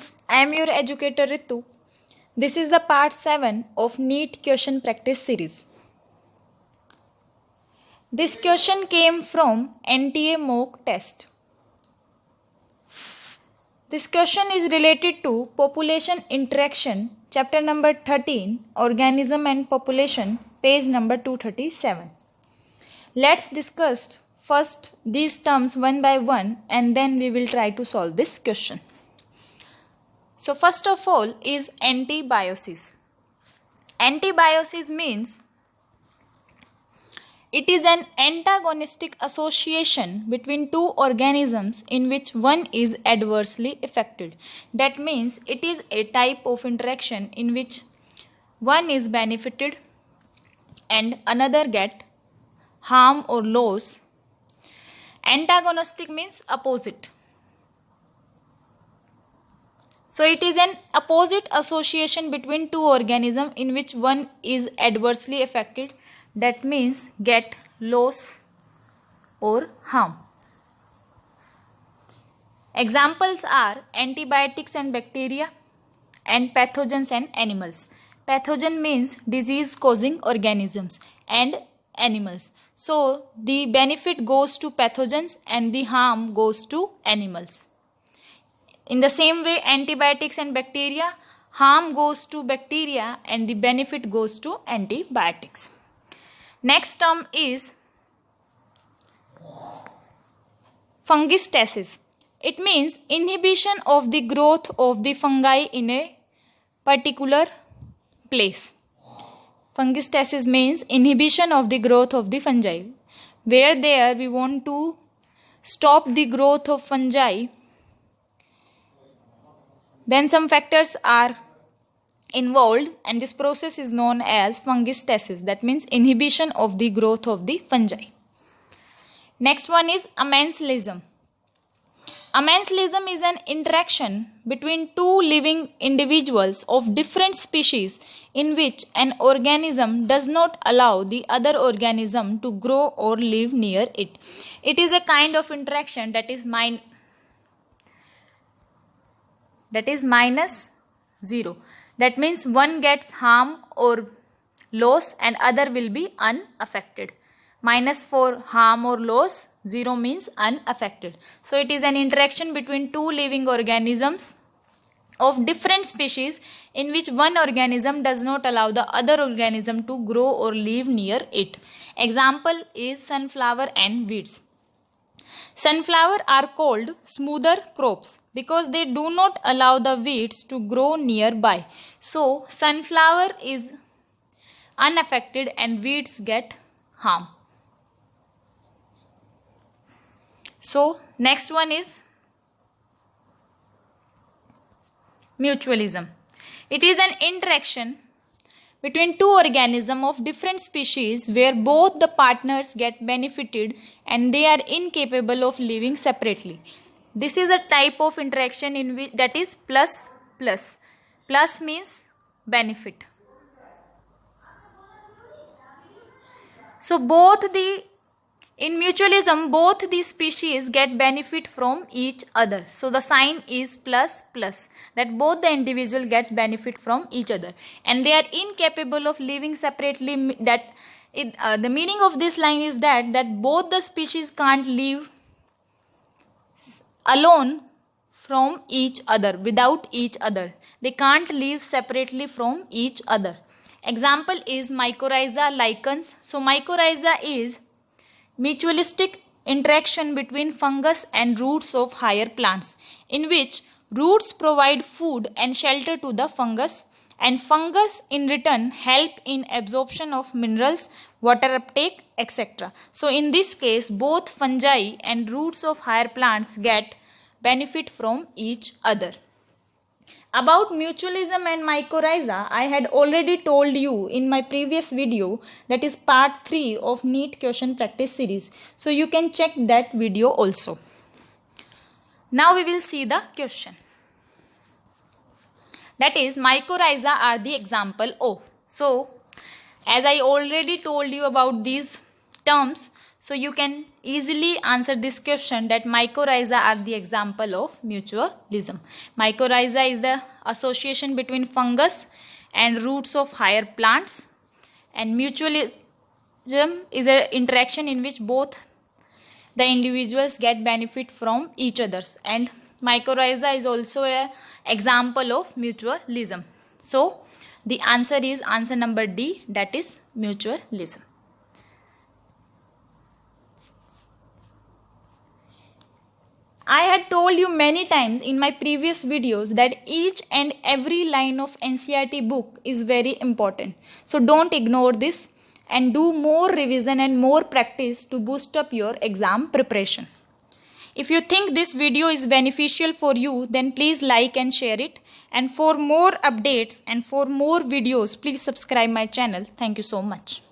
students, I am your educator Ritu. This is the part 7 of NEET question practice series. This question came from NTA mock test. This question is related to population interaction, chapter number 13, organism and population, page number 237. Let's discuss first these terms one by one and then we will try to solve this question. So first of all is antibiosis. Antibiosis means it is an antagonistic association between two organisms in which one is adversely affected. That means it is a type of interaction in which one is benefited and another get harm or loss. Antagonistic means opposite. So it is an opposite association between two organisms in which one is adversely affected. That means get loss or harm. Examples are antibiotics and bacteria and pathogens and animals. Pathogen means disease causing organisms and animals. So the benefit goes to pathogens and the harm goes to animals. In the same way, antibiotics and bacteria, harm goes to bacteria and the benefit goes to antibiotics. Next term is fungistasis. It means inhibition of the growth of the fungi in a particular place. Fungistasis means inhibition of the growth of the fungi. Where there we want to stop the growth of fungi, then some factors are involved and this process is known as fungistasis. That means inhibition of the growth of the fungi. Next one is amensalism. Amensalism is an interaction between two living individuals of different species in which an organism does not allow the other organism to grow or live near it. It is a kind of interaction that is minus 0. That means one gets harm or loss and other will be unaffected. Minus for harm or loss, 0 means unaffected. So it is an interaction between two living organisms of different species in which one organism does not allow the other organism to grow or live near it. Example is sunflower and weeds. Sunflower are called smoother crops because they do not allow the weeds to grow nearby. So sunflower is unaffected and weeds get harm. So next one is mutualism. It is an interaction between two organisms of different species where both the partners get benefited and they are incapable of living separately. This is a type of interaction in which that is plus. Plus means benefit. So in mutualism, both the species get benefit from each other. So the sign is plus, that both the individual gets benefit from each other and they are incapable of living separately. The meaning of this line is that both the species can't live alone from each other, without each other. They can't live separately from each other. Example is mycorrhiza, lichens. So mycorrhiza is mutualistic interaction between fungus and roots of higher plants, in which roots provide food and shelter to the fungus and fungus in return help in absorption of minerals, water uptake, etc. So in this case, both fungi and roots of higher plants get benefit from each other. About mutualism and mycorrhiza, I had already told you in my previous video, that is part 3 of NEET question practice series. So you can check that video also. Now we will see the question. That is mycorrhiza are the example of. So as I already told you about these terms, So you can easily answer this question that mycorrhiza are the example of mutualism. Mycorrhiza is the association between fungus and roots of higher plants, and mutualism is an interaction in which both the individuals get benefit from each others, and mycorrhiza is also an example of mutualism. So the answer is answer number D, that is mutualism. I had told you many times in my previous videos that each and every line of NCERT book is very important. So don't ignore this and do more revision and more practice to boost up your exam preparation. If you think this video is beneficial for you, then please like and share it. And for more updates and for more videos, please subscribe my channel. Thank you so much.